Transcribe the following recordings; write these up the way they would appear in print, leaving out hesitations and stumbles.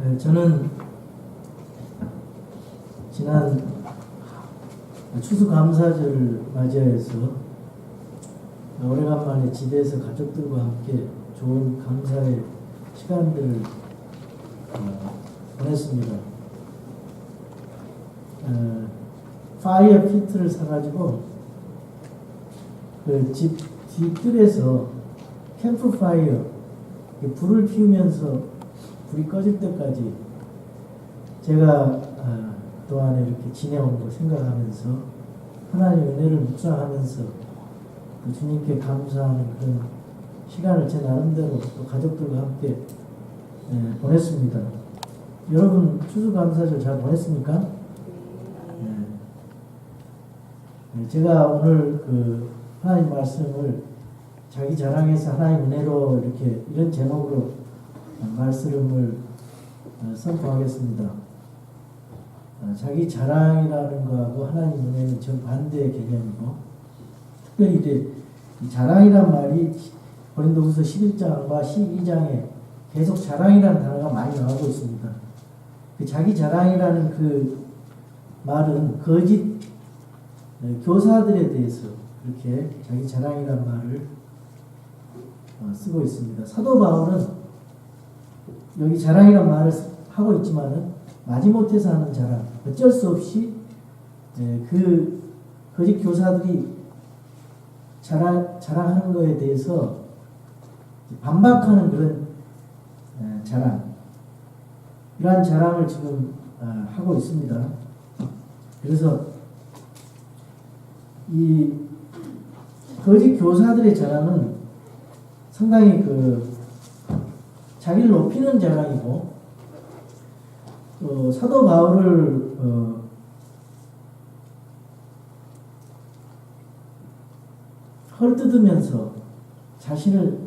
저는 지난 추수감사절을 맞이해서 오래간만에 집에서 가족들과 함께 좋은 감사의 시간들을 보냈습니다. 파이어 피트를 사가지고 그 집 뒷뜰에서 캠프 파이어 불을 피우면서 불이 꺼질 때까지 제가 그동안에 이렇게 지내온 거 생각하면서 하나님의 은혜를 묵상하면서 또 주님께 감사하는 그런 시간을 제 나름대로 또 가족들과 함께 보냈습니다. 여러분 추수감사절 잘 보냈습니까? 제가 오늘 그 하나님 말씀을 자기 자랑에서 하나님 은혜로 이렇게 이런 제목으로 말씀을 선포하겠습니다. 자기 자랑이라는 거하고 하나님 은혜는 정반대의 개념이고, 특별히 이제 자랑이란 말이 고린도후서 11장과 12장에 계속 자랑이라는 단어가 많이 나오고 있습니다. 그 자기 자랑이라는 그 말은 거짓 교사들에 대해서 이렇게 자기 자랑이라는 말을 쓰고 있습니다. 사도 바울은 여기 자랑이라는 말을 하고 있지만은 마지못해서 하는 자랑, 어쩔 수 없이 그 거짓 교사들이 자랑하는 것에 대해서 반박하는 그런 자랑, 이러한 자랑을 지금 하고 있습니다. 그래서 이 거짓 교사들의 자랑은 상당히 그 자기를 높이는 자랑이고, 사도 바울을 헐뜯으면서 자신들을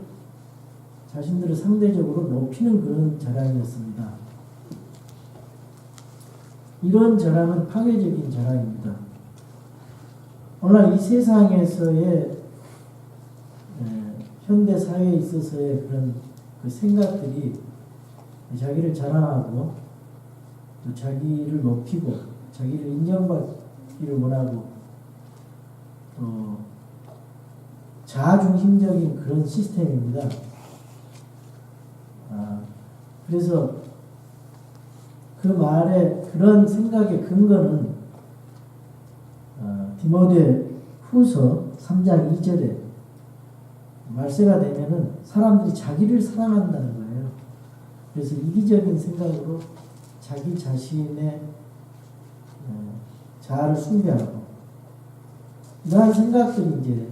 상대적으로 높이는 그런 자랑이었습니다. 이런 자랑은 파괴적인 자랑입니다. 오늘 이 세상에서의 현대 사회에 있어서의 그런 그 생각들이 자기를 자랑하고 또 자기를 높이고 자기를 인정받기를 원하고 또 자아중심적인 그런 시스템입니다. 그래서 그 말에 그런 생각의 근거는 디모데 후서 3장 2절에 말세가 되면은 사람들이 자기를 사랑한다는 거예요. 그래서 이기적인 생각으로 자기 자신의 자아를 숭배하고 이러한 생각들이 이제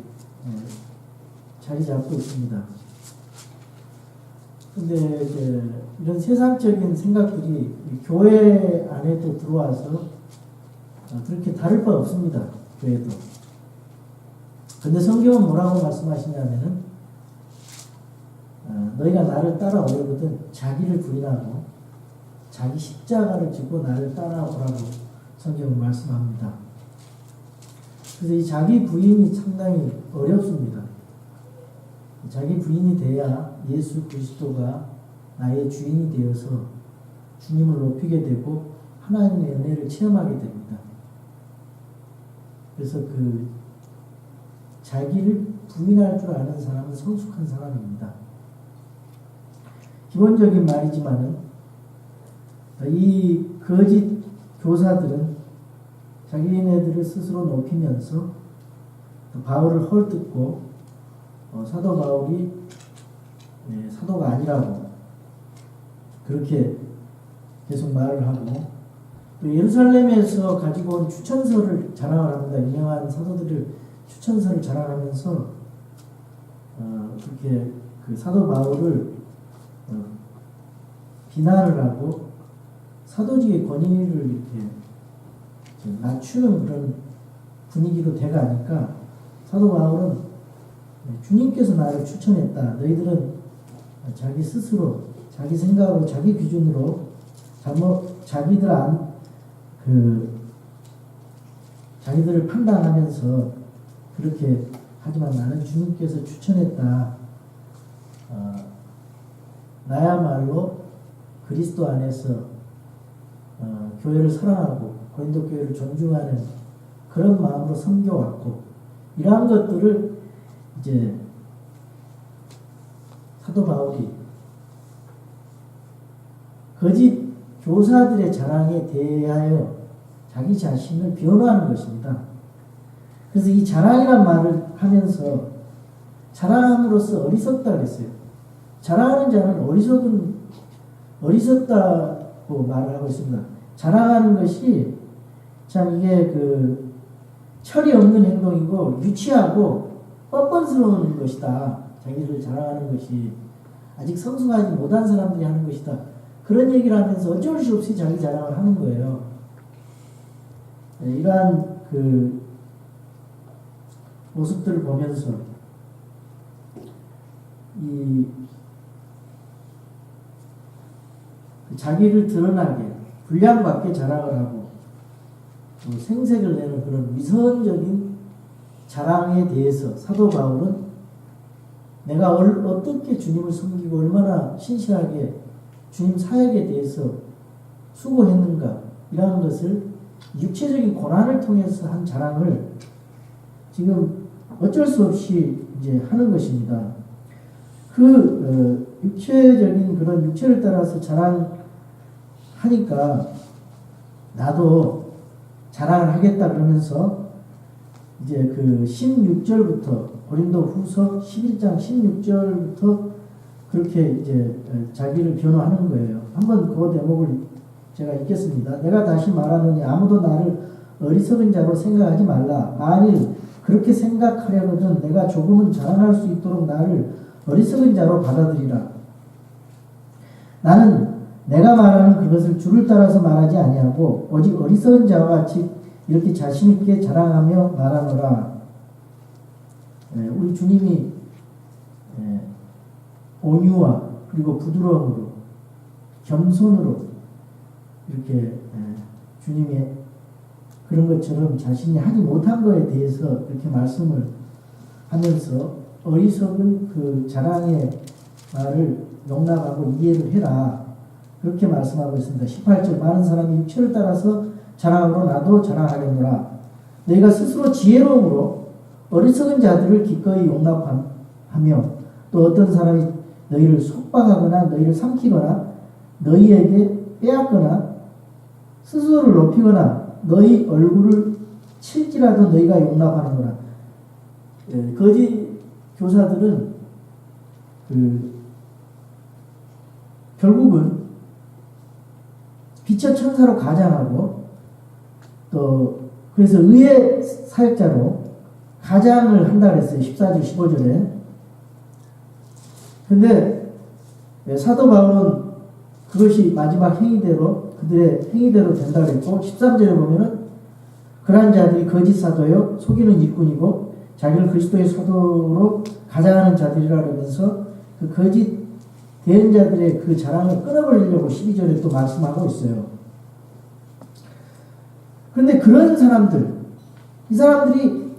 자리 잡고 있습니다. 근데 이제 이런 세상적인 생각들이 교회 안에도 들어와서 그렇게 다를 바 없습니다. 교회도. 근데 성경은 뭐라고 말씀하시냐면은 너희가 나를 따라오려거든 자기를 부인하고 자기 십자가를 지고 나를 따라오라고 성경은 말씀합니다. 그래서 이 자기 부인이 상당히 어렵습니다. 자기 부인이 돼야 예수 그리스도가 나의 주인이 되어서 주님을 높이게 되고 하나님의 은혜를 체험하게 됩니다. 그래서 그 자기를 부인할 줄 아는 사람은 성숙한 사람입니다. 기본적인 말이지만은 이 거짓 교사들은 자기네들을 스스로 높이면서 바울을 헐뜯고 사도 바울이 사도가 아니라고 그렇게 계속 말을 하고, 또 예루살렘에서 가지고 온 추천서를 자랑을 합니다. 유명한 사도들을 추천서를 자랑하면서 그렇게 그 사도 바울을 비난을 하고 사도직의 권위를 이렇게 낮추는 그런 분위기로 돼가니까 사도 바울은 주님께서 나를 추천했다. 너희들은 자기 스스로, 자기 생각으로, 자기 기준으로 자기들을 판단하면서 그렇게 하지만 나는 주님께서 추천했다. 나야말로 그리스도 안에서 교회를 사랑하고 고린도 교회를 존중하는 그런 마음으로 섬겨왔고, 이러한 것들을 이제 사도 바울이 거짓 교사들의 자랑에 대하여 자기 자신을 변호하는 것입니다. 그래서 이 자랑이란 말을 하면서 자랑함으로써 어리석다 그랬어요. 자랑하는 자는 어리석다고 말을 하고 있습니다. 자랑하는 것이 참 이게 철이 없는 행동이고 유치하고 뻔뻔스러운 것이다. 자기를 자랑하는 것이 아직 성숙하지 못한 사람들이 하는 것이다. 그런 얘기를 하면서 어쩔 수 없이 자기 자랑을 하는 거예요. 이러한 모습들을 보면서 자기를 드러나게 분량받게 자랑을 하고 생색을 내는 그런 위선적인 자랑에 대해서 사도 바울은 내가 어떻게 주님을 섬기고 얼마나 신실하게 주님 사역에 대해서 수고했는가, 이러한 것을 육체적인 고난을 통해서 한 자랑을 지금 어쩔 수 없이 이제 하는 것입니다. 육체적인 그런 육체를 따라서 자랑하니까 나도 자랑을 하겠다 그러면서 이제 16절부터 고린도 후서 11장 16절부터 그렇게 이제 자기를 변호하는 거예요. 한번 그 대목을 제가 읽겠습니다. 내가 다시 말하노니 아무도 나를 어리석은 자로 생각하지 말라. 만일 그렇게 생각하려거든 내가 조금은 자랑할 수 있도록 나를 어리석은 자로 받아들이라. 나는 내가 말하는 그것을 주를 따라서 말하지 아니하고 오직 어리석은 자와 같이 이렇게 자신 있게 자랑하며 말하노라. 우리 주님이 온유와 그리고 부드러움으로 겸손으로 이렇게 주님의 그런 것처럼 자신이 하지 못한 것에 대해서 이렇게 말씀을 하면서 어리석은 그 자랑의 말을 용납하고 이해를 해라. 그렇게 말씀하고 있습니다. 18절 많은 사람이 육체를 따라서 자랑하므로 나도 자랑하겠노라. 너희가 스스로 지혜로움으로 어리석은 자들을 기꺼이 용납하며 또 어떤 사람이 너희를 속박하거나 너희를 삼키거나 너희에게 빼앗거나 스스로를 높이거나 너희 얼굴을 칠지라도 너희가 용납하는구나. 거짓 교사들은 결국은 빛의 천사로 가장하고 또 그래서 의의 사역자로 가장을 한다 그랬어요. 14절 15절에. 근데 사도 바울은 그것이 마지막 행위대로 그들의 행위대로 된다 그랬고 13절에 보면은 그러한 자들이 거짓 사도요 속이는 일꾼이고 자기를 그리스도의 사도로 가장하는 자들이라 그러면서 그 거짓 대언자들의 그 자랑을 끊어버리려고 12절에 또 말씀하고 있어요. 그런데 그런 사람들, 이 사람들이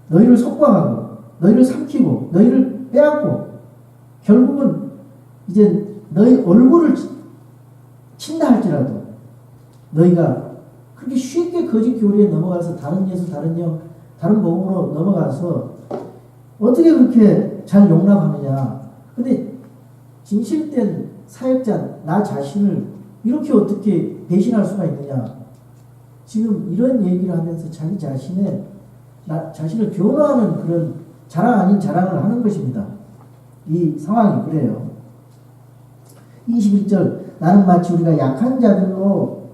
너희를 속박하고 너희를 삼키고 너희를 빼앗고 결국은 이제 너희 얼굴을 친다 할지라도 너희가 그렇게 쉽게 거짓 교리에 넘어가서 다른 예수, 다른 영, 다른 복음으로 넘어가서 어떻게 그렇게 잘 용납하느냐. 근데 진실된 사역자 나 자신을 이렇게 어떻게 배신할 수가 있느냐. 지금 이런 얘기를 하면서 자기 자신을 변호하는 그런 자랑 아닌 자랑을 하는 것입니다. 이 상황이 그래요. 21절 나는 마치 우리가 약한 자들로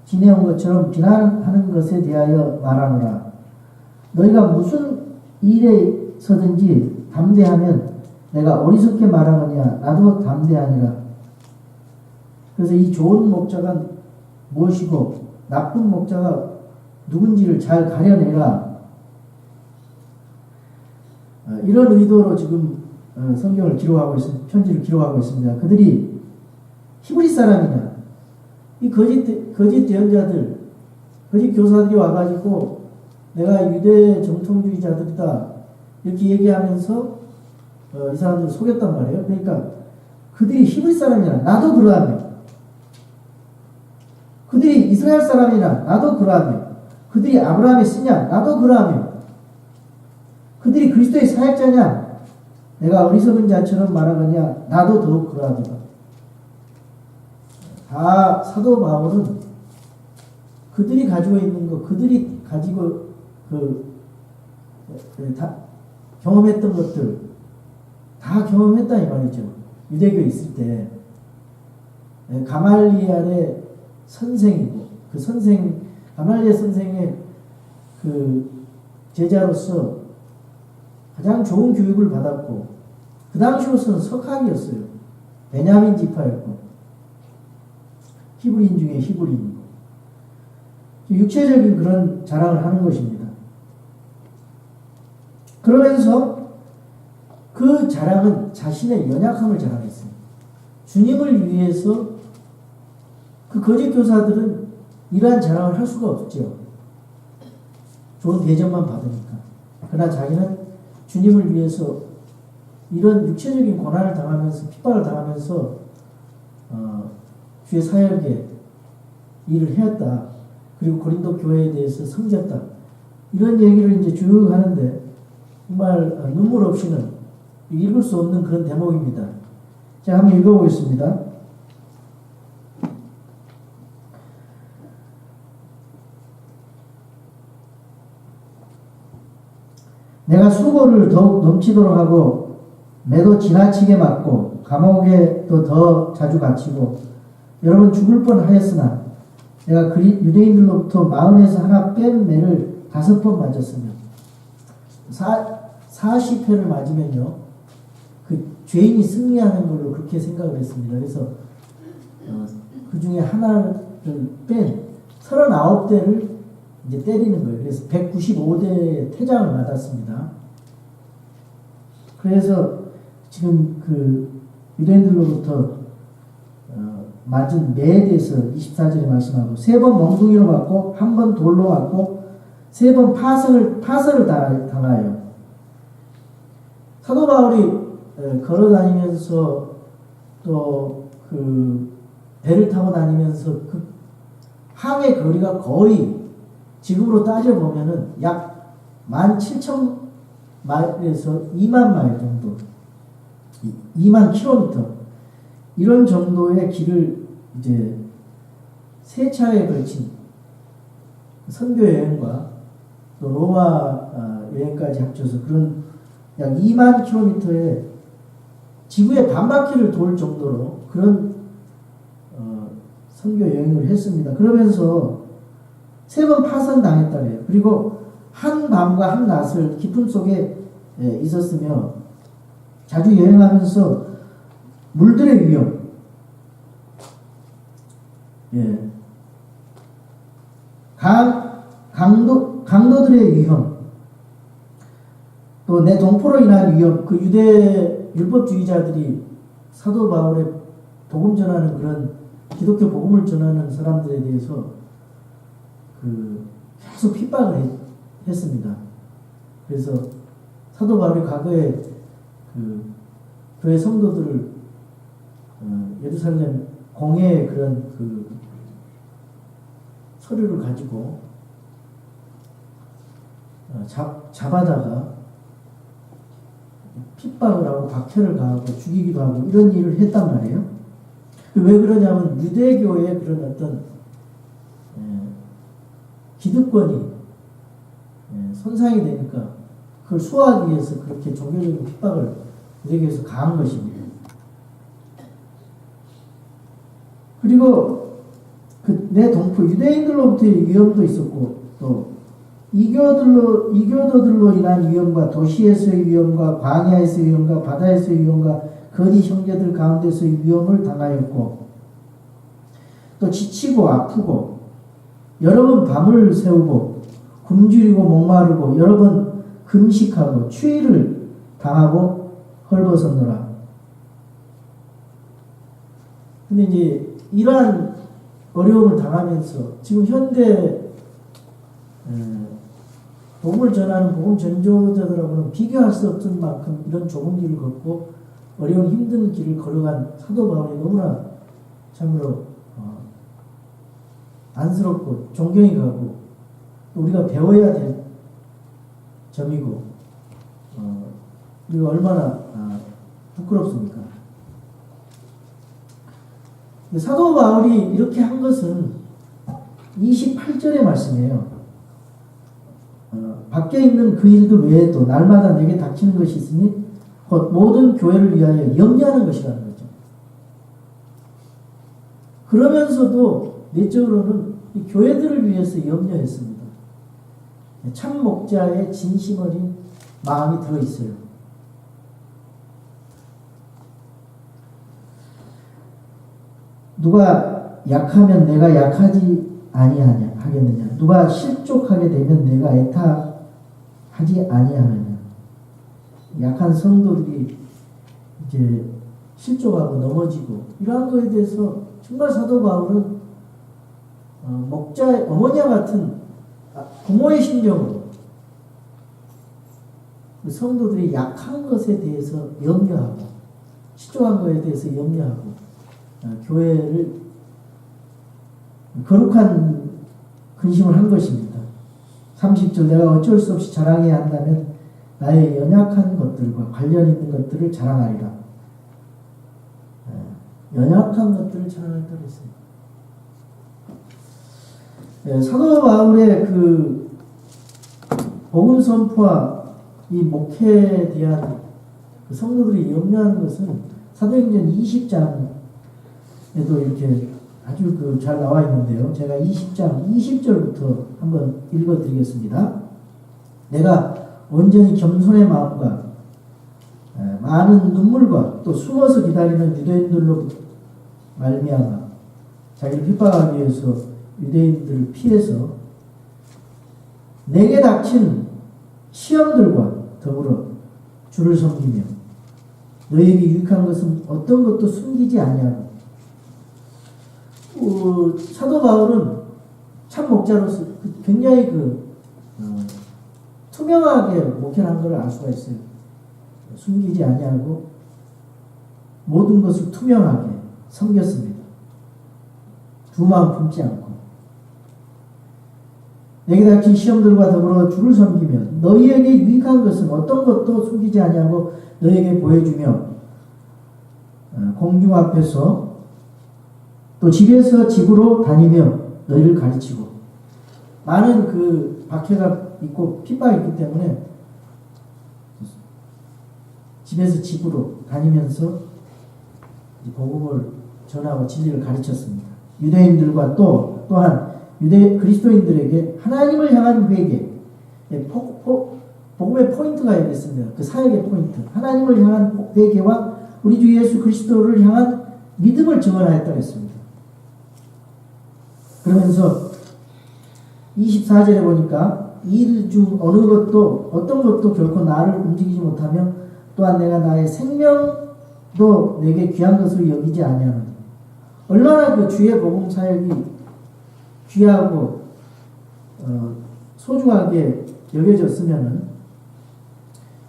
지내온 것처럼 비난하는 것에 대하여 말하노라. 너희가 무슨 일에서든지 담대하면 내가 어리석게 말하느냐 나도 담대하니라. 그래서 이 좋은 목자가 무엇이고 나쁜 목자가 누군지를 잘 가려내라. 이런 의도로 지금 성경을 기록하고 있습니다. 편지를 기록하고 있습니다. 그들이 히브리 사람이냐, 이 거짓 대언자들, 거짓 교사들이 와가지고 내가 유대 정통주의자들이다 이렇게 얘기하면서 이 사람들을 속였단 말이에요. 그러니까 그들이 히브리 사람이냐, 나도 그러하며 그들이 이스라엘 사람이나 나도 그러하며 그들이 아브라함의 씨냐 나도 그러하며 그들이 그리스도의 사역자냐 내가 어리석은 자처럼 말하거냐 나도 더욱 그러하도다. 다 사도 바울은 그들이 가지고 있는 것, 그들이 가지고 다 경험했던 것들 다 경험했다 이 말이죠. 유대교에 있을 때 가말리엘의 선생이고 그 선생 가말리엘 선생의 그 제자로서 가장 좋은 교육을 받았고 그 당시로서는 석학이었어요. 베냐민 지파였고 히브리인 중에 히브리인이고 육체적인 그런 자랑을 하는 것입니다. 그러면서 그 자랑은 자신의 연약함을 자랑했어요. 주님을 위해서 그 거짓 교사들은 이러한 자랑을 할 수가 없죠. 좋은 대접만 받으니까. 그러나 자기는 주님을 위해서 이런 육체적인 고난을 당하면서 핍박을 당하면서 주의 사역에 일을 해왔다. 그리고 고린도 교회에 대해서 섬겼다. 이런 얘기를 이제 쭉 하는데 정말 눈물 없이는 읽을 수 없는 그런 대목입니다. 자, 한번 읽어보겠습니다. 내가 수고를 더욱 넘치도록 하고 매도 지나치게 맞고 감옥에 또 더 자주 갇히고 여러분 죽을 뻔하였으나 내가 유대인들로부터 마흔에서 하나 뺀 매를 5번 맞았으며 40회를 맞으면요 그 죄인이 승리하는 걸로 그렇게 생각을 했습니다. 그래서 그 중에 하나를 뺀 39대를 이제 때리는 거예요. 그래서 195대의 퇴장을 받았습니다. 그래서 지금 그 유대인들로부터 맞은 매에 대해서 24절에 말씀하고 3번 멍둥이로 맞고 1번 돌로 맞고 3번 파설을 당하여 사도 바울이 걸어다니면서 또 그 배를 타고 다니면서 그 항해 거리가 거의 지금으로 따져보면은 약 17,000마일에서 2만 마일 정도 2만 킬로미터 이런 정도의 길을 이제 3차례에 걸친 선교 여행과 또 로마 여행까지 합쳐서 그런 약 2만 킬로미터의 지구의 반바퀴를 돌 정도로 그런 선교 여행을 했습니다. 그러면서 3번 파선당했다 그래요. 그리고 한 밤과 한 낮을 깊음 속에 있었으며 자주 여행하면서 물들의 위험, 강도들의 위험, 또 내 동포로 인한 위험, 그 유대 율법주의자들이 사도 바울의 복음 전하는 그런 기독교 복음을 전하는 사람들에 대해서 계속 핍박을 했습니다. 그래서 사도 바울이 과거에 교회 성도들을 예루살렘 공회의 그런 서류를 가지고 잡아다가 핍박을 하고 박해를 가하고 죽이기도 하고 이런 일을 했단 말이에요. 왜 그러냐면 유대교의 그런 어떤 기득권이 손상이 되니까 그걸 수호하기 위해서 그렇게 종교적인 핍박을 유대교에서 가한 것입니다. 그리고 내 동포 유대인들로부터의 위험도 있었고 또 이교도들로 인한 위험과 도시에서의 위험과 광야에서의 위험과 바다에서의 위험과 거리 형제들 가운데서의 위험을 당하였고 또 지치고 아프고 여러 번 밤을 새우고 굶주리고 목마르고 여러 번 금식하고 추위를 당하고 헐벗었노라. 근데 이제 이러한 어려움을 당하면서 지금 현대 복음을 전하는 복음 전조자들하고는 비교할 수 없을 만큼 이런 좁은 길을 걷고 어려운 힘든 길을 걸어간 사도 바울이 너무나 참으로 안쓰럽고 존경이 가고 또 우리가 배워야 될 점이고 이거 얼마나 부끄럽습니까? 사도 바울이 이렇게 한 것은 28절의 말씀이에요. 밖에 있는 그 일들 외에도 날마다 내게 닥치는 것이 있으니 곧 모든 교회를 위하여 염려하는 것이라는 거죠. 그러면서도 내적으로는 이 교회들을 위해서 염려했습니다. 참 목자의 진심 어린 마음이 들어있어요. 누가 약하면 내가 약하지 아니하겠느냐? 누가 실족하게 되면 내가 애타하지 아니하느냐? 약한 성도들이 이제 실족하고 넘어지고 이러한 것에 대해서 정말 사도 바울은 목자의 어머니와 같은 부모의 심정으로 성도들이 약한 것에 대해서 염려하고 실족한 것에 대해서 염려하고 교회를 거룩한 근심을 한 것입니다. 30절 내가 어쩔 수 없이 자랑해야 한다면 나의 연약한 것들과 관련 있는 것들을 자랑하리라. 연약한 것들을 자랑했다고 했습니다. 사도 바울의 그 복음 선포와 이 목회에 대한 그 성도들이 염려하는 것은 사도행전 20장에도 이렇게 아주 잘 나와 있는데요. 제가 20장 20절부터 한번 읽어드리겠습니다. 내가 온전히 겸손의 마음과 많은 눈물과 또 숨어서 기다리는 유대인들로 말미암아 자기를 핍박하기 위해서 유대인들을 피해서 내게 닥친 시험들과 더불어 주를 섬기며 너에게 유익한 것은 어떤 것도 숨기지 아니하고 사도 바울은 참 목자로서 굉장히 투명하게 목회를 한 것을 알 수가 있어요. 숨기지 아니하고 모든 것을 투명하게 섬겼습니다. 두 마음 품지 않고 내게 닥친 시험들과 더불어 주를 섬기며 너희에게 유익한 것은 어떤 것도 숨기지 아니하고 너희에게 보여주며 공중 앞에서 또 집에서 집으로 다니며 너희를 가르치고 많은 그 박해가 있고 핍박이 있기 때문에 집에서 집으로 다니면서 복음을 전하고 진리를 가르쳤습니다. 유대인들과 또한 유대 그리스도인들에게 하나님을 향한 회개, 복음의 포인트가 여기 있습니다. 그 사역의 포인트, 하나님을 향한 회개와 우리 주 예수 그리스도를 향한 믿음을 증언하였다고 했습니다. 그러면서 24절에 보니까 이 일 중 어느 것도 어떤 것도 결코 나를 움직이지 못하며 또한 내가 나의 생명도 내게 귀한 것으로 여기지 아니하노니 얼마나 그 주의 복음 사역이 귀하고 소중하게 여겨졌으면은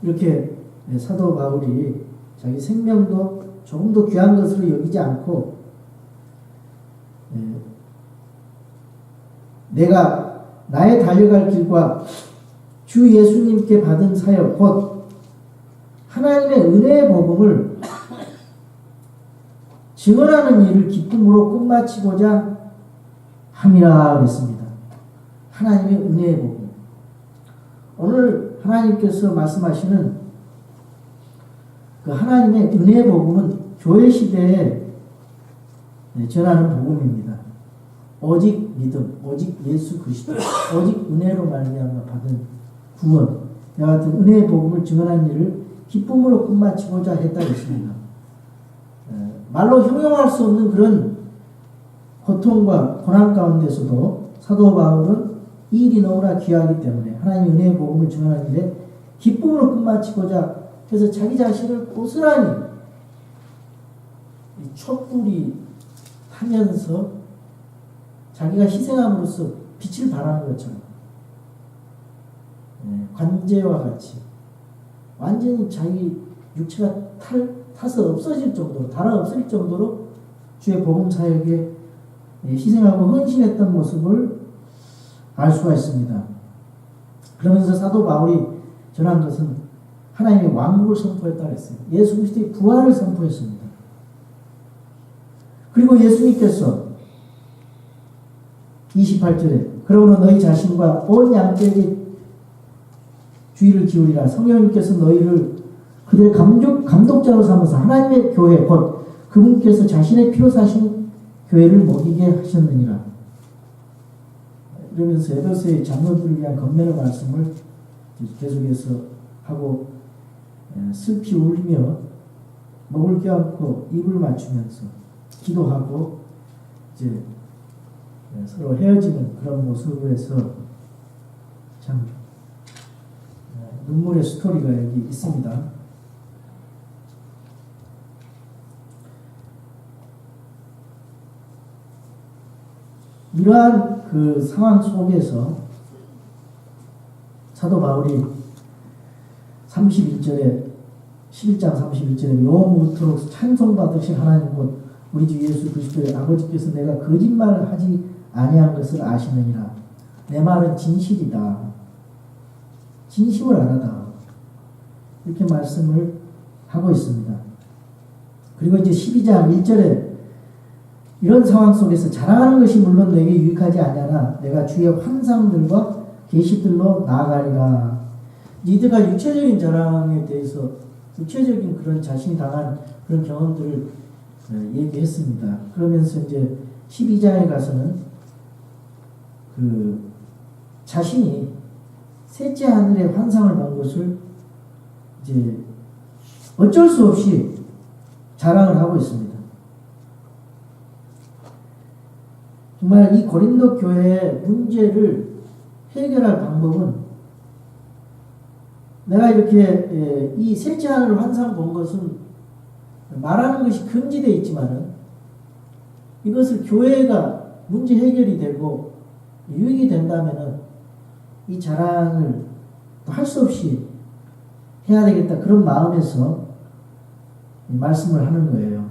이렇게 사도 바울이 자기 생명도 조금도 귀한 것으로 여기지 않고 내가 나의 달려갈 길과 주 예수님께 받은 사역 곧 하나님의 은혜의 복음을 증언하는 일을 기쁨으로 끝마치고자 함이라 그랬습니다. 하나님의 은혜의 복음. 오늘 하나님께서 말씀하시는 그 하나님의 은혜의 복음은 교회 시대에 전하는 복음입니다. 오직 믿음, 오직 예수 그리스도, 오직 은혜로 말미암아 받은 구원, 이와 같은 은혜의 복음을 증언한 일을 기쁨으로 끝마치고자 했다고 했습니다. 말로 형용할 수 없는 그런 고통과 고난 가운데서도 사도 바울은 이 일이 너무나 귀하기 때문에 하나님의 은혜의 복음을 증언한 일에 기쁨으로 끝마치고자 해서 자기 자신을 고스란히 촛불이 타면서 자기가 희생함으로써 빛을 발하는 것처럼 관제와 같이 완전히 자기 육체가 타서 없어질 정도로 달아 없어질 정도로 주의 복음 사역에 희생하고 헌신했던 모습을 알 수가 있습니다. 그러면서 사도 바울이 전한 것은 하나님의 왕국을 선포했다고 했어요. 예수 그리스도의 부활을 선포했습니다. 그리고 예수님께서 28절에 그러므로 너희 자신과 온 양떼에게 주의를 기울이라. 성령님께서 너희를 그들의 감독자로 삼아서 하나님의 교회 곧 그분께서 자신의 피로 사신 교회를 먹이게 하셨느니라. 그러면서 에베소의 장로들을 위한 건면의 말씀을 계속해서 하고 슬피 울며 목을 껴안고 입을 맞추면서 기도하고 이제 서로 헤어지는 그런 모습에서 참 눈물의 스토리가 여기 있습니다. 이러한 그 상황 속에서 사도 바울이 31절에 11장 31절에 영원토록 찬송받으신 하나님 곧 우리 주 예수 그리스도의 아버지께서 내가 거짓말을 하지 아니한 것을 아시느니라. 내 말은 진실이다. 진심을 알아다. 이렇게 말씀을 하고 있습니다. 그리고 이제 12장 1절에 이런 상황 속에서 자랑하는 것이 물론 내게 유익하지 아니하나 내가 주의 환상들과 계시들로 나아가리라. 이들가 육체적인 자랑에 대해서 육체적인 그런 자신이 당한 그런 경험들을 얘기했습니다. 그러면서 이제 12장에 가서는 그 자신이 셋째 하늘의 환상을 본 것을 이제 어쩔 수 없이 자랑을 하고 있습니다. 정말 이 고린도 교회의 문제를 해결할 방법은 내가 이렇게 이 셋째 하늘 환상 본 것은 말하는 것이 금지되어 있지만은 이것을 교회가 문제 해결이 되고 유익이 된다면은 이 자랑을 할 수 없이 해야 되겠다 그런 마음에서 말씀을 하는 거예요.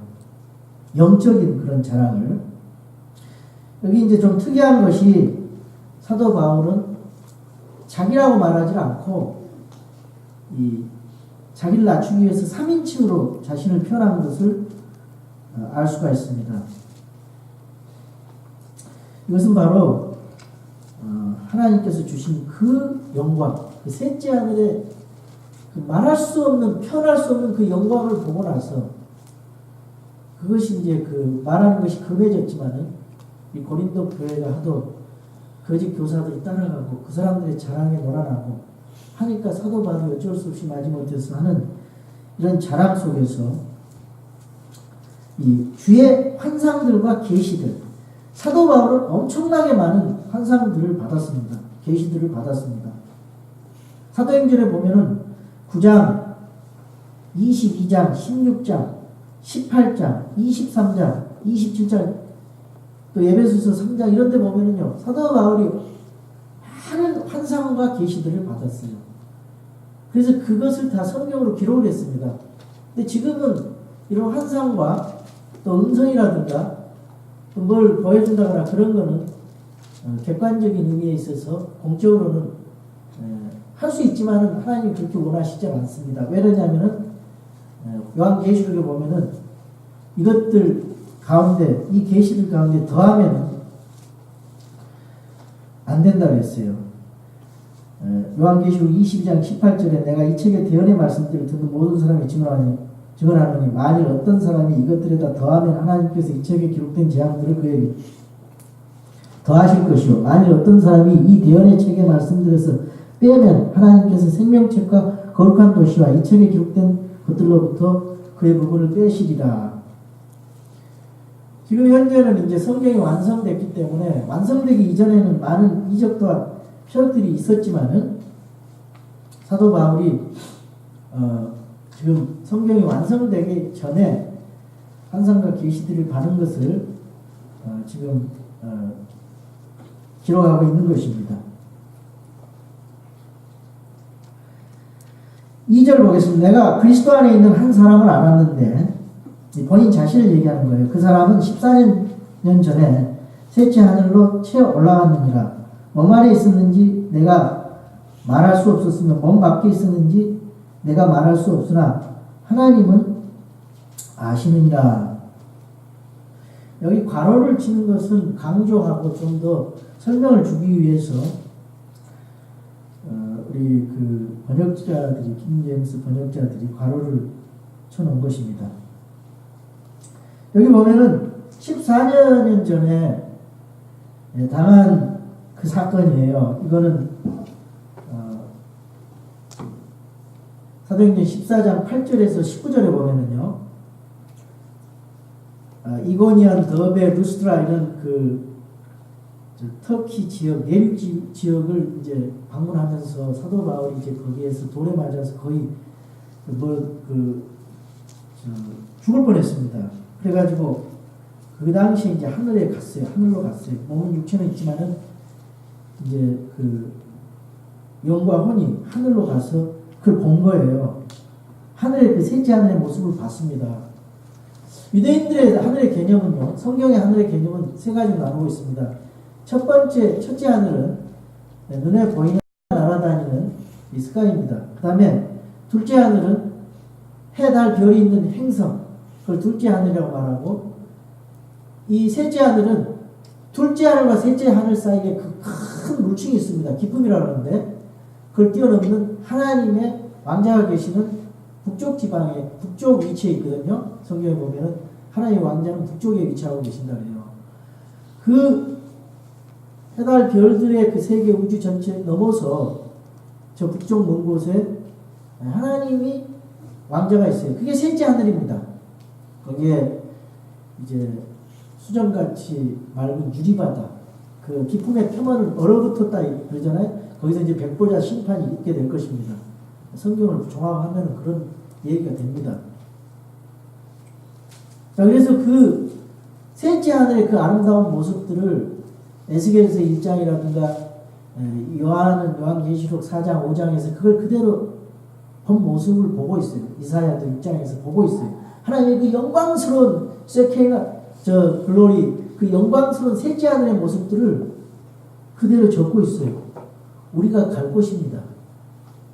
영적인 그런 자랑을. 여기 이제 좀 특이한 것이 사도 바울은 자기라고 말하지 않고 이 자기를 낮추기 위해서 3인칭으로 자신을 표현한 것을 알 수가 있습니다. 이것은 바로 하나님께서 주신 그 영광, 그 셋째 하늘의 그 말할 수 없는, 표현할 수 없는 그 영광을 보고 나서 그것이 이제 그 말하는 것이 금해졌지만은 이 고린도 교회가 하도 거짓 교사들을 따라가고 그 사람들의 자랑에 놀아나고 하니까 사도 바울이 어쩔 수 없이 마지못해서 하는 이런 자랑 속에서 이 주의 환상들과 계시들, 사도 바울은 엄청나게 많은 환상들을 받았습니다. 계시들을 받았습니다. 사도행전에 보면은 9장, 22장, 16장, 18장, 23장, 27장, 또 에베소서 3장 이런 데 보면은요, 사도 바울이 많은 환상과 계시들을 받았어요. 그래서 그것을 다 성경으로 기록을 했습니다. 근데 지금은 이런 환상과 또 음성이라든가 또 뭘 보여준다거나 그런 거는 객관적인 의미에 있어서 공적으로는 할 수 있지만은 하나님이 그렇게 원하시지 않습니다. 왜 그러냐면은 요한계시록에 보면은 이것들 가운데 이 계시들 가운데 더하면은 안 된다고 했어요. 요한계시록 22장 18절에 내가 이 책의 대언의 말씀들을 듣는 모든 사람이 증언하노니 만일 어떤 사람이 이것들에다 더하면 하나님께서 이 책에 기록된 재앙들을 그에게 더하실 것이요 만일 어떤 사람이 이 대언의 책의 말씀들에서 빼면 하나님께서 생명책과 거룩한 도시와 이 책에 기록된 것들로부터 그의 부분을 빼시리라. 지금 현재는 이제 성경이 완성됐기 때문에 완성되기 이전에는 많은 이적과 표적들이 있었지만은 사도 바울이 지금 성경이 완성되기 전에 환상과 계시들을 받은 것을 지금 기록하고 있는 것입니다. 2절 보겠습니다. 내가 그리스도 안에 있는 한 사람을 알았는데 본인 자신을 얘기하는 거예요. 그 사람은 14년 전에 셋째 하늘로 채어 올라갔느니라. 몸 안에 있었는지 내가 말할 수 없었으며 몸 밖에 있었는지 내가 말할 수 없으나 하나님은 아시느니라. 여기 괄호를 치는 것은 강조하고 좀 더 설명을 주기 위해서 우리 그 번역자들이, 킹제임스 번역자들이 괄호를 쳐놓은 것입니다. 여기 보면은 14년 전에 당한 그 사건이에요. 이거는 사도행전 14장 8절에서 19절에 보면은요, 이고니안, 더베, 루스트라 이런 그 터키 지역, 내륙 지역을 이제 방문하면서 사도 바울이 이제 거기에서 돌에 맞아서 거의 죽을 뻔했습니다. 그래가지고 그 당시에 이제 하늘에 갔어요. 하늘로 갔어요. 몸은 육체는 있지만은 이제 그 영과 혼이 하늘로 가서 그걸 본 거예요. 하늘의 그 셋째 하늘의 모습을 봤습니다. 유대인들의 하늘의 개념은요, 성경의 하늘의 개념은 세 가지로 나누고 있습니다. 첫째 하늘은 눈에 보이는 날아다니는 이 스카이입니다. 그 다음에 둘째 하늘은 해, 달, 별이 있는 행성, 그걸 둘째 하늘이라고 말하고, 이 셋째 하늘은 둘째 하늘과 셋째 하늘 사이에 그 큰 물층이 있습니다. 기쁨이라고 하는데, 그걸 뛰어넘는 하나님의 왕자가 계시는 북쪽 지방에, 북쪽 위치에 있거든요. 성경에 보면은 하나님의 왕자는 북쪽에 위치하고 계신다 그래요. 그 해달 별들의 그 세계 우주 전체를 넘어서 저 북쪽 먼 곳에 하나님이 왕자가 있어요. 그게 셋째 하늘입니다. 거기에 이제 수정같이 맑은 유리바다, 그 기쁨의 표면을 얼어붙었다 그러잖아요. 거기서 이제 백보자 심판이 있게 될 것입니다. 성경을 종합하면 그런 얘기가 됩니다. 자, 그래서 그 셋째 하늘의 그 아름다운 모습들을 에스겔서 1장이라든가 요한계시록 4장, 5장에서 그걸 그대로 본 모습을 보고 있어요. 이사야도 6장에서 보고 있어요. 하나님의 그 영광스러운 글로리, 그 영광스러운 셋째 하늘의 모습들을 그대로 적고 있어요. 우리가 갈 곳입니다.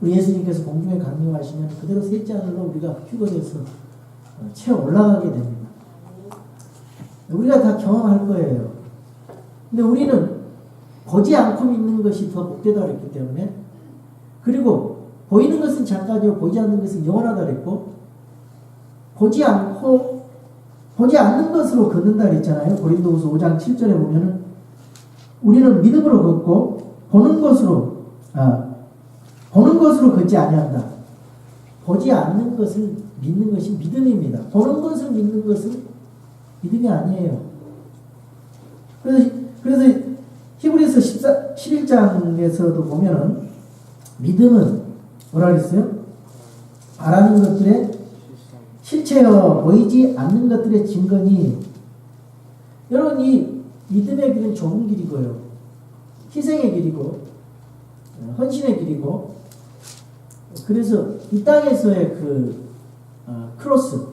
우리 예수님께서 공중에 강림하시면 그대로 셋째 하늘로 우리가 휴거돼서 채워 올라가게 됩니다. 우리가 다 경험할 거예요. 근데 우리는 보지 않고 믿는 것이 더 복되다 그랬기 때문에, 그리고 보이는 것은 잠깐이요 보이지 않는 것은 영원하다 그랬고, 보지 않는 것으로 걷는다 그랬잖아요. 고린도후서 5장 7절에 보면은 우리는 믿음으로 걷고 보는 것으로 걷지 아니한다. 보지 않는 것을 믿는 것이 믿음입니다. 보는 것을 믿는 것은 믿음이 아니에요. 그래서 히브리서 11장에서도 보면은 믿음은 뭐라 그랬어요? 바라는 것들의 실체여 보이지 않는 것들의 증거니. 여러분, 이 믿음의 길은 좁은 길이고요, 희생의 길이고 헌신의 길이고, 그래서 이 땅에서의 그 크로스,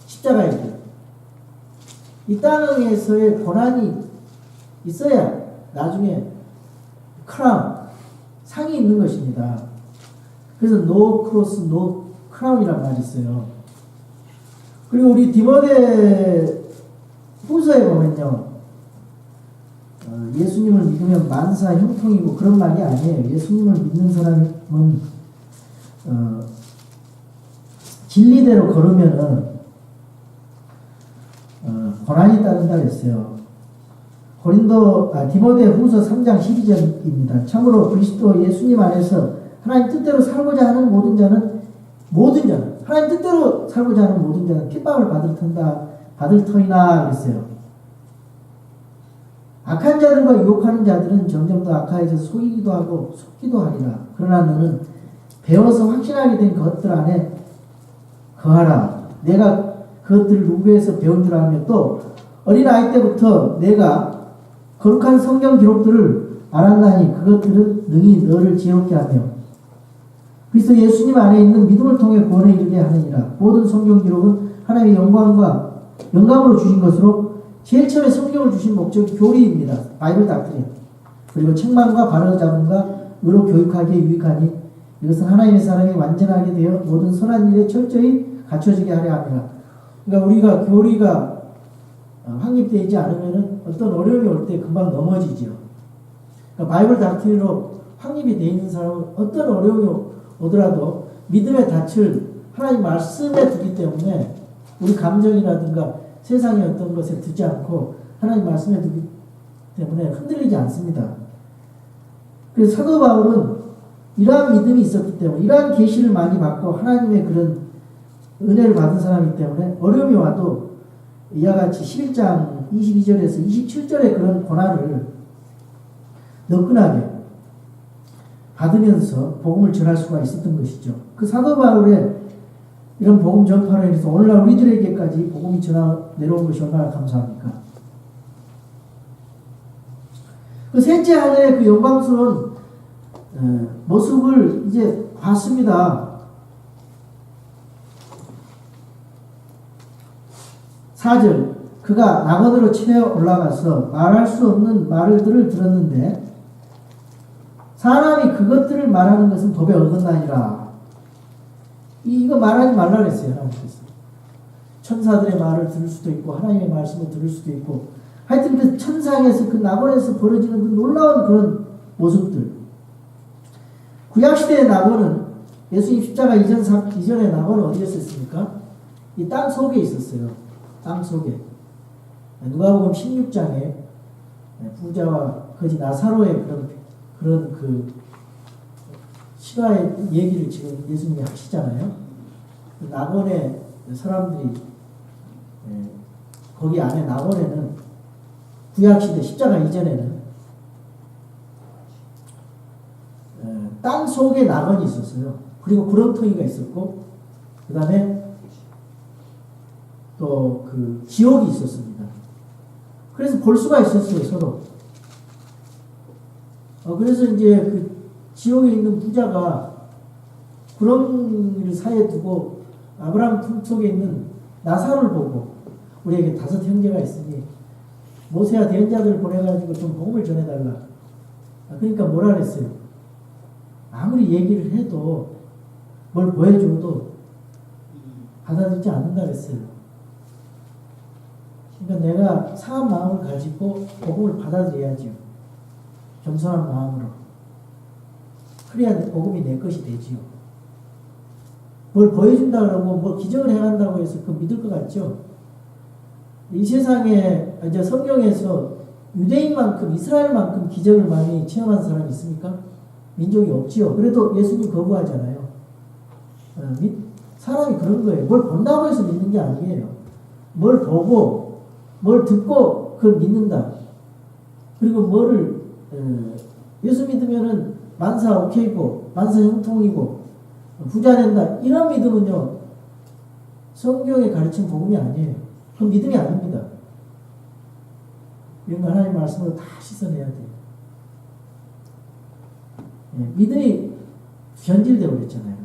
십자가의 길, 이 땅에서의 고난이 있어야 나중에 크라운, 상이 있는 것입니다. 그래서 노 크로스 노 크라운이라는 말이 있어요. 그리고 우리 디모데 후서에 보면요, 예수님을 믿으면 만사 형통이고 그런 말이 아니에요. 예수님을 믿는 사람은 진리대로 걸으면은 고난이 따른다 그랬어요. 디모데 후서 3장 12절입니다. 참으로 그리스도 예수님 안에서 하나님 뜻대로 살고자 하는 모든 자는 하나님 뜻대로 살고자 하는 모든 자는 핍박을 받을 터이나 그랬어요. 악한 자들과 유혹하는 자들은 점점 더 악화해서 속이기도 하고 속기도 하리라. 그러나 너는 배워서 확신하게 된 것들 안에 거하라. 내가 그것들을 누구에서 배운 줄 알며 또 어린아이 때부터 내가 거룩한 성경 기록들을 알았나니 그것들은 능히 너를 지혜롭게 하며 그리스도 예수님 안에 있는 믿음을 통해 구원에 이르게 하느니라. 모든 성경 기록은 하나님의 영광으로 주신 것으로 제일 처음에 성경을 주신 목적이 교리입니다. 바이블 닥트린. 그리고 책망과 바로잡음과 의로 교육하기에 유익하니 이것은 하나님의 사람이 완전하게 되어 모든 선한 일에 철저히 갖춰지게 하려 합니다. 그러니까 우리가 교리가 확립되지 않으면 어떤 어려움이 올 때 금방 넘어지죠. 그러니까 바이블 닥트린으로 확립이 되어 있는 사람은 어떤 어려움이 오더라도 믿음의 닻을 하나님 말씀에 두기 때문에 우리 감정이라든가 세상의 어떤 것에 두지 않고 하나님 말씀에 두기 때문에 흔들리지 않습니다. 그래서 사도 바울은 이러한 믿음이 있었기 때문에 이러한 계시를 많이 받고 하나님의 그런 은혜를 받은 사람이기 때문에 어려움이 와도 이와 같이 11장 22절에서 27절의 그런 고난을 너끈하게 받으면서 복음을 전할 수가 있었던 것이죠. 그 사도 바울의 이런 복음 전파로 인해서 오늘날 우리들에게까지 복음이 내려온 것이 얼마나 감사합니까? 그 셋째 하늘의 그 영광스러운 모습을 이제 봤습니다. 4절 그가 낙원으로 치러 올라가서 말할 수 없는 말들을 들었는데 사람이 그것들을 말하는 것은 법에 어긋나니라. 이거 말하지 말라 그랬어요. 하나님께서. 천사들의 말을 들을 수도 있고 하나님의 말씀을 들을 수도 있고 하여튼 그 천상에서 그 낙원에서 벌어지는 그 놀라운 그런 모습들. 구약시대의 낙원은 예수님 십자가 이전의 낙원은 어디였었습니까? 이 땅 속에 있었어요. 땅 속에. 누가복음 16장에 부자와 거지 나사로의 그런 그 실화의 얘기를 지금 예수님이 하시잖아요. 그 낙원에 사람들이 거기 안에 낙원에는 구약시대 십자가 이전에는 땅 속에 낙원이 있었어요. 그리고 구렁텅이가 있었고 그 다음에 또 그 지옥이 있었습니다. 그래서 볼 수가 있었어요, 서로. 그래서 이제 그 지옥에 있는 부자가 구렁이를 사이에 두고 아브라함 품 속에 있는 나사로를 보고 우리에게 5 형제가 있으니 모세와 대언자들을 보내가지고 좀 복음을 전해달라. 그러니까 뭐라 그랬어요? 아무리 얘기를 해도 뭘 보여줘도 받아들이지 않는다 그랬어요. 그러니까 내가 상한 마음을 가지고 복음을 받아들여야죠. 겸손한 마음으로. 그래야 복음이 내 것이 되지요. 뭘 보여준다 그러고 뭐 기적을 해간다고 해서 그 믿을 것 같죠? 이 세상에 이제 성경에서 유대인만큼 이스라엘만큼 기적을 많이 체험한 사람이 있습니까? 민족이 없지요. 그래도 예수님 거부하잖아요. 사람이 그런 거예요. 뭘 본다고 해서 믿는 게 아니에요. 뭘 보고 뭘 듣고 그걸 믿는다. 그리고 뭐를 예수 믿으면은 만사 오케이고 만사 형통이고 부자 된다. 이런 믿음은요. 성경에 가르친 복음이 아니에요. 그건 믿음이 아닙니다. 이런 거 하나님 말씀으로 다 씻어내야 돼요. 믿음이 변질되어 버렸잖아요.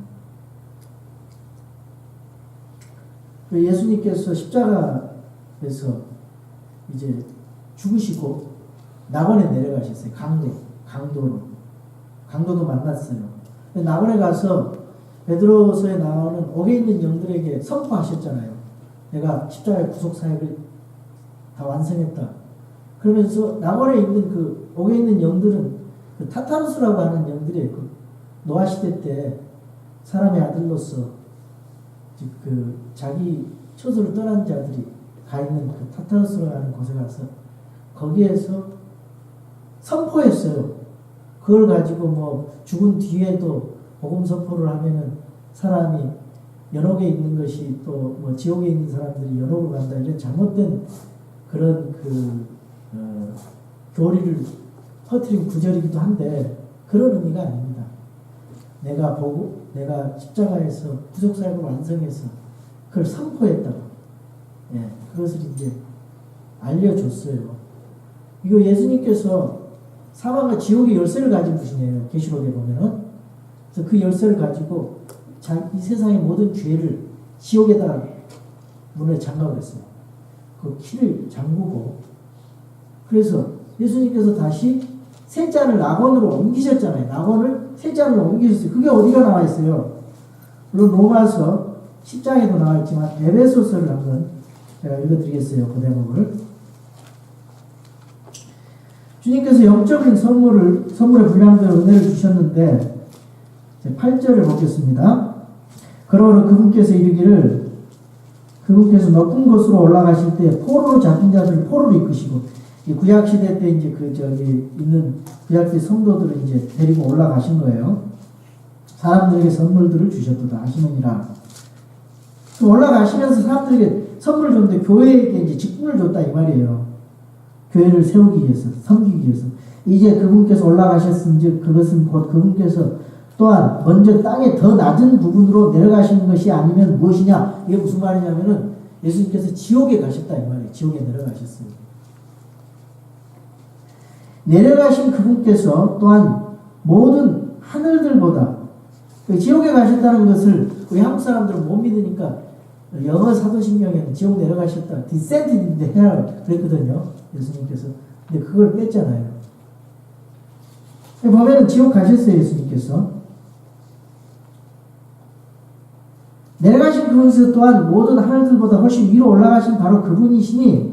그 예수님께서 십자가에서 이제 죽으시고 낙원에 내려가셨어요. 강도도 만났어요. 낙원에 가서 베드로서에 나오는 옥에 있는 영들에게 선포하셨잖아요. 내가 십자가의 구속 사역을 다 완성했다. 그러면서 낙원에 있는 그 옥에 있는 영들은 그 타타루스라고 하는 영들이 그 노아 시대 때 사람의 아들로서 그 자기 처소를 떠난 자들이 가 있는 그 타타루스라고 하는 곳에 가서 거기에서 선포했어요. 그걸 가지고 뭐 죽은 뒤에도 복음 선포를 하면은 사람이 연옥에 있는 것이 또 뭐 지옥에 있는 사람들이 연옥으로 간다. 이런 잘못된 그런 교리를 퍼뜨린 구절이기도 한데 그런 의미가 아닙니다. 내가 십자가에서 구속사역을 완성해서 그걸 선포했다고. 그것을 이제 알려줬어요. 이거 예수님께서 사망과 지옥의 열쇠를 가진 분이에요. 계시록에 보면은. 그래서 그 열쇠를 가지고 이 세상의 모든 죄를 지옥에다가 문을 잠가버렸어요. 그 키를 잠그고, 그래서 예수님께서 다시 셋째 하늘 낙원으로 옮기셨잖아요. 낙원을 셋째 하늘로 옮기셨어요. 그게 어디가 나와 있어요? 물론 로마서 10장에도 나와 있지만 에베소서를 한번 제가 읽어드리겠어요. 그 대목을. 주님께서 영적인 선물의 분량대로 은혜를 주셨는데 8절을 보겠습니다. 그러므로 그분께서 이르기를 그분께서 높은 곳으로 올라가실 때 포로로 잡힌 자들을 포로로 이끄시고, 이 구약 시대 때 이제 있는 구약시대 성도들을 이제 데리고 올라가신 거예요. 사람들에게 선물들을 주셨도다 하시느니라. 올라가시면서 사람들에게 선물을 줬는데 교회에게 이제 직분을 줬다 이 말이에요. 교회를 세우기 위해서, 섬기기 위해서. 이제 그분께서 올라가셨으니 그것은 곧 그분께서 또한 먼저 땅의 더 낮은 부분으로 내려가시는 것이 아니면 무엇이냐? 이게 무슨 말이냐면은 예수님께서 지옥에 가셨다 이 말이에요. 지옥에 내려가셨습니다. 내려가신 그분께서 또한 모든 하늘들보다, 지옥에 가셨다는 것을 우리 한국 사람들은 못 믿으니까 영어 사도신경에는 지옥 내려가셨다, descended into hell 그랬거든요. 예수님께서. 근데 그걸 뺐잖아요. 보면은 지옥 가셨어요. 예수님께서. 내려가신 그분께서 또한 모든 하늘들보다 훨씬 위로 올라가신 바로 그분이시니,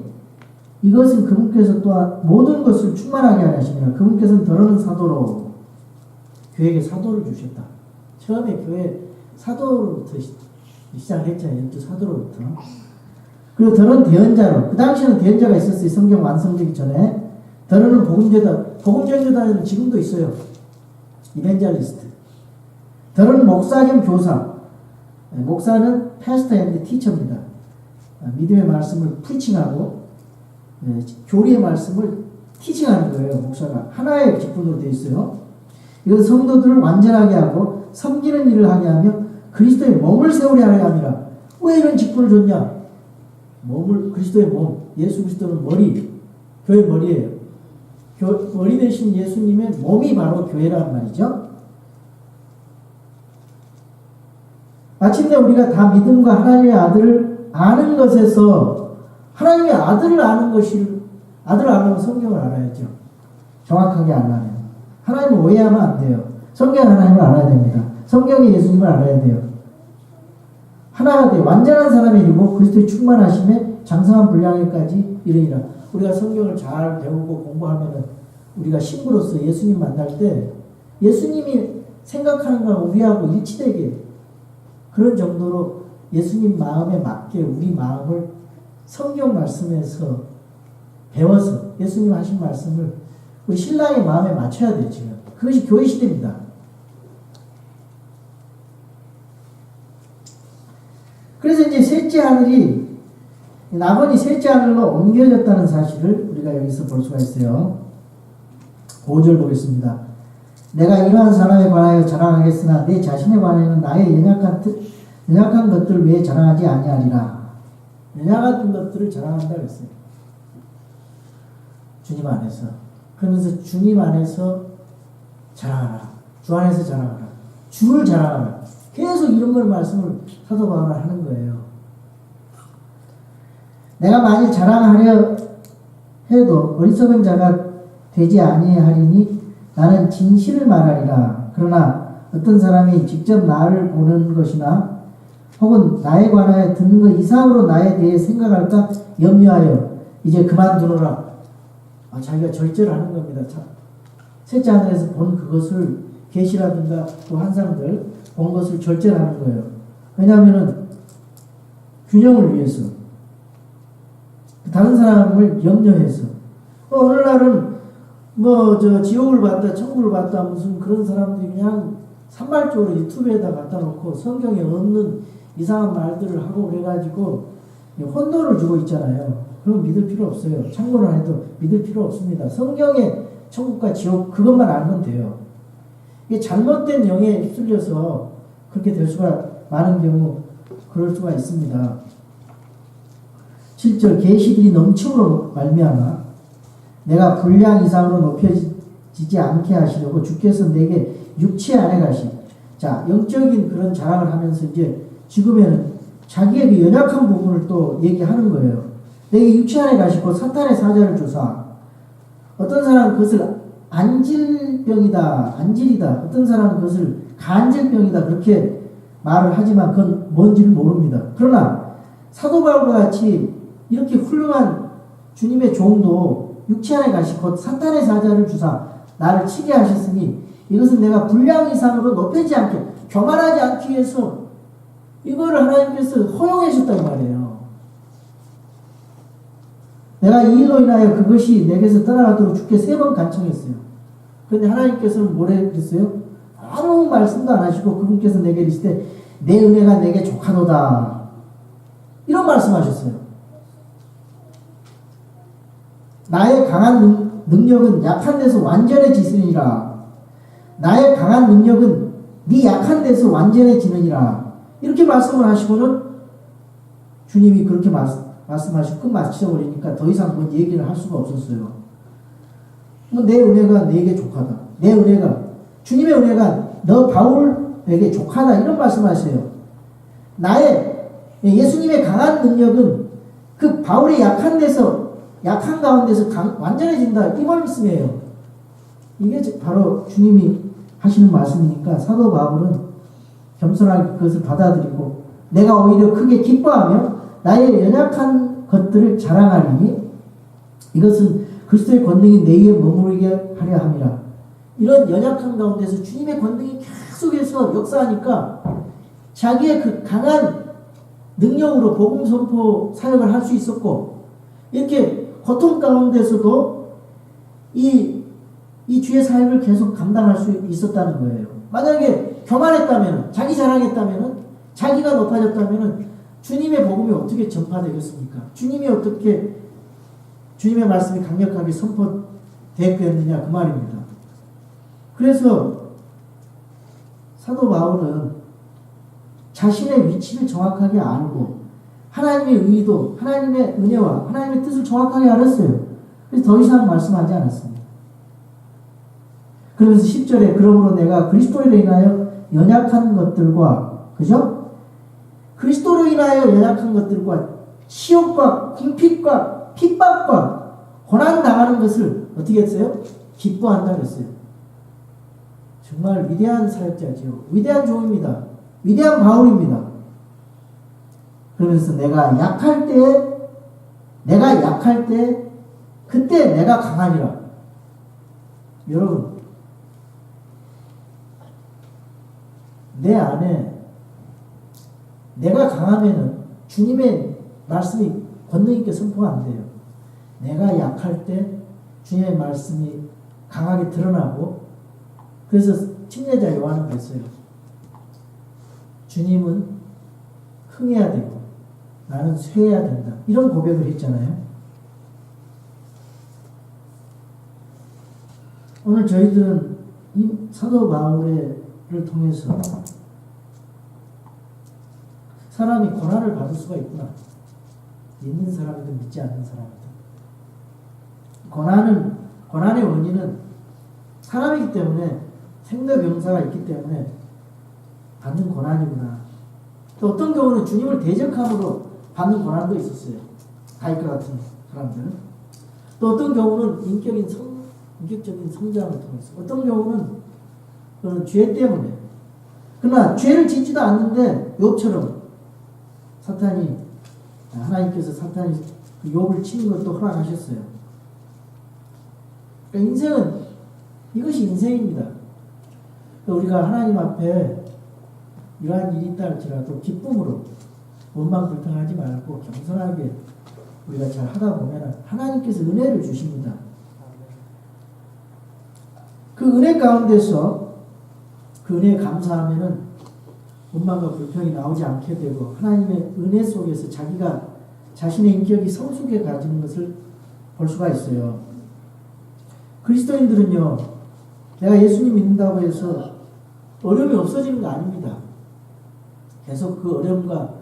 이것은 그분께서 또한 모든 것을 충만하게 하시니라. 그분께서는 더러는 사도로, 교회에게 사도를 주셨다. 처음에 교회 사도로부터 시작했잖아요. 12 사도로부터. 그리고 더러는 대언자로, 그 당시에는 대언자가 있었어요. 성경 완성되기 전에. 더러는 복음전도단에는 지금도 있어요. 이벤젤리스트. 더러는 목사 겸 교사. 목사는 패스터 앤드 티처입니다. 믿음의 말씀을 프리칭하고 교리의 말씀을 티칭하는 거예요. 목사가 하나의 직분으로 되어 있어요. 이것은 성도들을 완전하게 하고 섬기는 일을 하게 하며 그리스도의 몸을 세우려 하려 함이라. 왜 이런 직분을 줬냐? 그리스도의 몸, 예수 그리스도는 머리, 교회 머리예요. 머리 대신 예수님의 몸이 바로 교회란 말이죠. 마침내 우리가 다 믿음과 하나님의 아들을 아는 것에서, 하나님의 아들을 아는 것이, 아들을 알려면 성경을 알아야죠. 정확하게 알아야. 하나님을 오해하면 안 돼요. 성경 하나님을 알아야 됩니다. 성경의 예수님을 알아야 돼요. 하나가 돼요. 완전한 사람이 이르고 그리스도의 충만하심에 장성한 분량에까지 이르니라. 우리가 성경을 잘 배우고 공부하면은 우리가 신부로서 예수님 만날 때 예수님이 생각하는 거하고 우리하고 일치되게, 그런 정도로 예수님 마음에 맞게 우리 마음을 성경 말씀에서 배워서 예수님 하신 말씀을 우리 신랑의 마음에 맞춰야 돼요. 지금 그것이 교회 시대입니다. 그래서 이제 셋째 하늘이, 낙원이 셋째 하늘로 옮겨졌다는 사실을 우리가 여기서 볼 수가 있어요. 5절 보겠습니다. 내가 이러한 사람에 관하여 자랑하겠으나 내 자신에 관하여는 나의 연약한 것들을 왜 자랑하지 아니하리라. 연약한 것들을 자랑한다 그랬어요. 주님 안에서. 그러면서 주님 안에서 자랑하라. 주 안에서 자랑하라. 주를 자랑하라. 계속 이런 걸 말씀을 사도 바울은 하는 거예요. 내가 만일 자랑하려 해도 어리석은 자가 되지 아니하리니 나는 진실을 말하리라. 그러나 어떤 사람이 직접 나를 보는 것이나 혹은 나에 관하여 듣는 것 이상으로 나에 대해 생각할까 염려하여 이제 그만두노라. 자기가 절제하는 겁니다. 셋째 하늘에서 본 그것을, 계시라든가 또 환상들 본 것을 절제하는 거예요. 왜냐하면은 균형을 위해서, 다른 사람을 염려해서. 어느 날은 지옥을 봤다, 천국을 봤다, 무슨 그런 사람들이 그냥 산발적으로 유튜브에다 갖다 놓고 성경에 없는 이상한 말들을 하고 그래가지고 혼돈을 주고 있잖아요. 그럼 믿을 필요 없어요. 참고를 해도 믿을 필요 없습니다. 성경의 천국과 지옥 그것만 알면 돼요. 이게 잘못된 영에 휩쓸려서 그렇게 될 수가 많은 경우 그럴 수가 있습니다. 7절 계시들이 넘침으로 말미암아 내가 분량 이상으로 높여지지 않게 하시려고 주께서 내게 육체 안에 가시. 자, 영적인 그런 자랑을 하면서 이제 지금에는 자기의 그 연약한 부분을 또 얘기하는 거예요. 내게 육체 안에 가시고 사탄의 사자를 주사 어떤 사람은 그것을 안질병이다, 안질이다. 어떤 사람은 그것을 간질병이다. 그렇게 말을 하지만 그건 뭔지를 모릅니다. 그러나 사도 바울과 같이 이렇게 훌륭한 주님의 종도 육체 안에 가시고 사탄의 사자를 주사 나를 치게 하셨으니 이것은 내가 분량 이상으로 높이지 않게 교만하지 않기 위해서 이거를 하나님께서 허용해 주셨단 말이에요. 내가 이 일로 인하여 그것이 내게서 떠나가도록 주께 3번 간청했어요. 그런데 하나님께서는 뭐라 그랬어요? 아무 말씀도 안 하시고 그분께서 내게 이르시되 내 은혜가 내게 족하도다. 이런 말씀하셨어요. 나의 강한 능력은 약한 데서 완전해지으니라. 나의 강한 능력은 네 약한 데서 완전해지느니라. 이렇게 말씀을 하시고는 주님이 그렇게 말씀하시고 끝 마치셔버리니까 더 이상 뭔 얘기를 할 수가 없었어요. 내 은혜가 내게 족하다. 내 은혜가 주님의 은혜가 너 바울에게 족하다. 이런 말씀하세요. 나의 예수님의 강한 능력은 그 바울의 약한 데서 약한 가운데서 완전해진다. 이 말씀이에요. 이게 바로 주님이 하시는 말씀이니까 사도 바울은 겸손하게 그것을 받아들이고 내가 오히려 크게 기뻐하며 나의 연약한 것들을 자랑하리니 이것은 그리스도의 권능이 내 위에 머무르게 하려 함이라. 이런 연약한 가운데서 주님의 권능이 계속해서 역사하니까 자기의 그 강한 능력으로 복음 선포 사역을 할 수 있었고 이렇게 고통 가운데서도 이 주의 사역을 계속 감당할 수 있었다는 거예요. 만약에 교만했다면, 자기 자랑했다면, 자기가 높아졌다면 주님의 복음이 어떻게 전파되겠습니까? 주님의 말씀이 강력하게 선포되겠느냐 그 말입니다. 그래서 사도 바울은 자신의 위치를 정확하게 알고 하나님의 의도, 하나님의 은혜와 하나님의 뜻을 정확하게 알았어요. 그래서 더 이상 말씀하지 않았습니다. 그러면서 10절에 그러므로 내가 그리스도로 인하여 연약한 것들과 그죠? 그리스도로 인하여 연약한 것들과 시험과 궁핍과 핍박과 고난 당하는 것을 어떻게 했어요? 기뻐한다 그랬어요. 정말 위대한 사역자지요. 위대한 종입니다. 위대한 바울입니다. 그러면서 내가 약할 때 그때 내가 강하니라. 여러분 내 안에 내가 강하면은 주님의 말씀이 권능 있게 선포가 안 돼요. 내가 약할 때 주님의 말씀이 강하게 드러나고 그래서 침례자 요한은 그랬어요. 주님은 흥해야 되고 나는 쇠해야 된다. 이런 고백을 했잖아요. 오늘 저희들은 이 사도 바울을 통해서 사람이 고난을 받을 수가 있구나. 믿는 사람이든 믿지 않는 사람이든. 고난의 원인은 사람이기 때문에 생로병사가 있기 때문에 받는 고난이구나. 또 어떤 경우는 주님을 대적함으로 받는 고난도 있었어요. 다윗과 같은 사람들은. 또 어떤 경우는 인격적인 성장을 통해서. 어떤 경우는 그런 죄 때문에. 그러나 죄를 짓지도 않는데 욥처럼 하나님께서 사탄이 욥을 치는 것도 허락하셨어요. 그러니까 인생은 이것이 인생입니다. 우리가 하나님 앞에 이러한 일이 있다 할지라도 기쁨으로 원망불평하지 말고 겸손하게 우리가 잘 하다 보면 하나님께서 은혜를 주십니다. 그 은혜 가운데서 그 은혜에 감사하면은 원망과 불평이 나오지 않게 되고 하나님의 은혜 속에서 자신의 인격이 성숙해 가지는 것을 볼 수가 있어요. 그리스도인들은요, 내가 예수님 믿는다고 해서 어려움이 없어지는 거 아닙니다. 계속 그 어려움과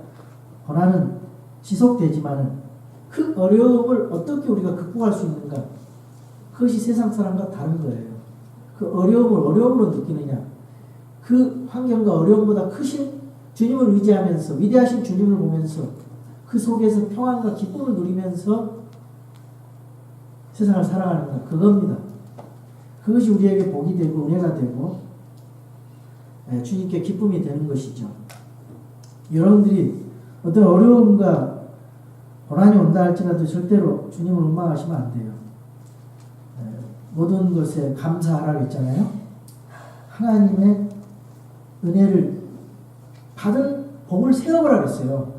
고난은 지속되지만은 그 어려움을 어떻게 우리가 극복할 수 있는가? 그것이 세상 사람과 다른 거예요. 그 어려움을 어려움으로 느끼느냐? 그 환경과 어려움보다 크신 주님을 의지하면서 위대하신 주님을 보면서 그 그 속에서 평안과 기쁨을 누리면서 세상을 살아가는 것, 그겁니다. 그것이 우리에게 복이 되고 은혜가 되고 주님께 기쁨이 되는 것이죠. 여러분들이 어떤 어려움과 고난이 온다 할지라도 절대로 주님을 원망하시면 안 돼요. 모든 것에 감사하라고 했잖아요. 하나님의 은혜를 받은 복을 세어보라고 했어요.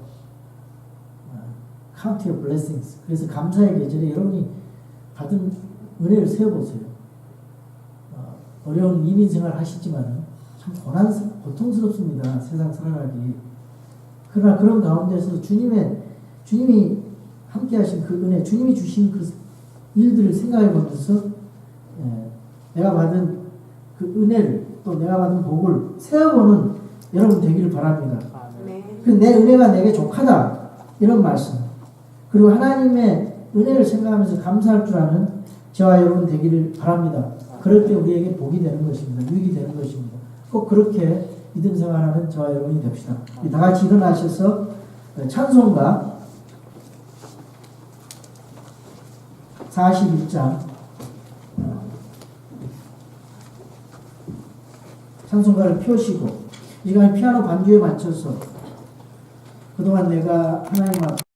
Count your blessings. 그래서 감사의 계절에 여러분이 받은 은혜를 세어보세요. 어려운 이민생활 하시지만 참 고통스럽습니다. 세상 살아가기. 그러나 그런 가운데서 주님이 함께 하신 그 은혜, 주님이 주신 그 일들을 생각해 보면서 내가 받은 그 은혜를 또 내가 받은 복을 세어보는 여러분 되기를 바랍니다. 내 은혜가 내게 족하다 이런 말씀, 그리고 하나님의 은혜를 생각하면서 감사할 줄 아는 저와 여러분 되기를 바랍니다. 그럴 때 우리에게 복이 되는 것입니다. 유익이 되는 것입니다. 꼭 그렇게 믿음 생활하는 저와 여러분이 됩시다. 다 같이 일어나셔서 찬송가 41장 찬송가를 펴시고 이 시간 피아노 반주에 맞춰서 그동안 내가 하나님 앞에